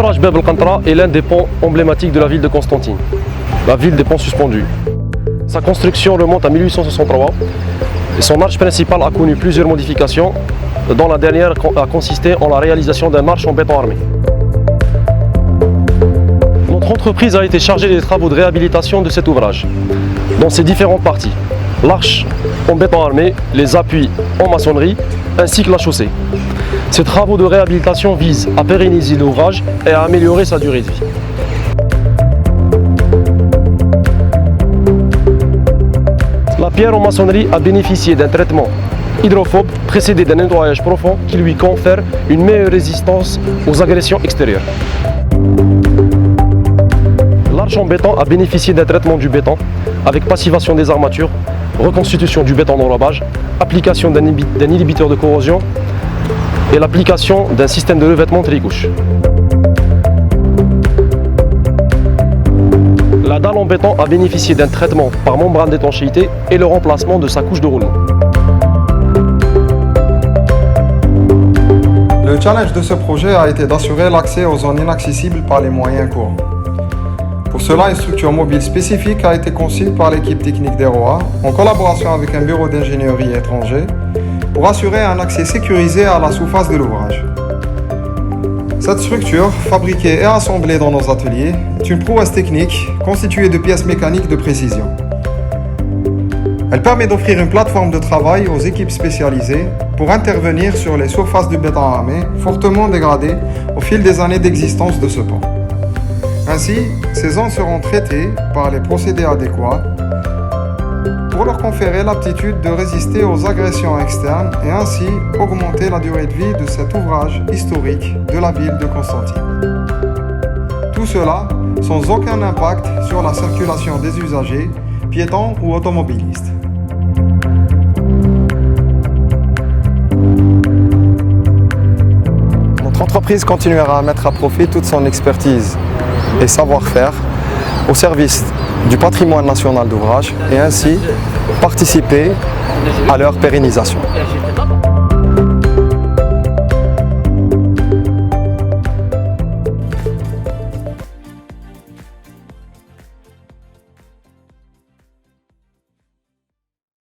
L'ouvrage Bab el-Qantra est l'un des ponts emblématiques de la ville de Constantine, la ville des ponts suspendus. Sa construction remonte à 1863 et son arche principale a connu plusieurs modifications, dont la dernière a consisté en la réalisation d'un arche en béton armé. Notre entreprise a été chargée des travaux de réhabilitation de cet ouvrage, dans ses différentes parties. L'arche en béton armé, les appuis en maçonnerie, ainsi que la chaussée. Ces travaux de réhabilitation visent à pérenniser l'ouvrage et à améliorer sa durée de vie. La pierre en maçonnerie a bénéficié d'un traitement hydrophobe précédé d'un nettoyage profond qui lui confère une meilleure résistance aux agressions extérieures. L'arche en béton a bénéficié d'un traitement du béton avec passivation des armatures, reconstitution du béton d'enrobage, application d'un inhibiteur de corrosion et l'application d'un système de revêtement tricouche. La dalle en béton a bénéficié d'un traitement par membrane d'étanchéité et le remplacement de sa couche de roulement. Le challenge de ce projet a été d'assurer l'accès aux zones inaccessibles par les moyens courants. Pour cela, une structure mobile spécifique a été conçue par l'équipe technique d'EROA en collaboration avec un bureau d'ingénierie étranger pour assurer un accès sécurisé à la surface de l'ouvrage. Cette structure, fabriquée et assemblée dans nos ateliers, est une prouesse technique constituée de pièces mécaniques de précision. Elle permet d'offrir une plateforme de travail aux équipes spécialisées pour intervenir sur les surfaces du béton armé fortement dégradées au fil des années d'existence de ce pont. Ainsi, ces zones seront traitées par les procédés adéquats pour leur conférer l'aptitude de résister aux agressions externes et ainsi augmenter la durée de vie de cet ouvrage historique de la ville de Constantine. Tout cela sans aucun impact sur la circulation des usagers, piétons ou automobilistes. Notre entreprise continuera à mettre à profit toute son expertise et savoir-faire au service du patrimoine national d'ouvrage et ainsi participer à leur pérennisation.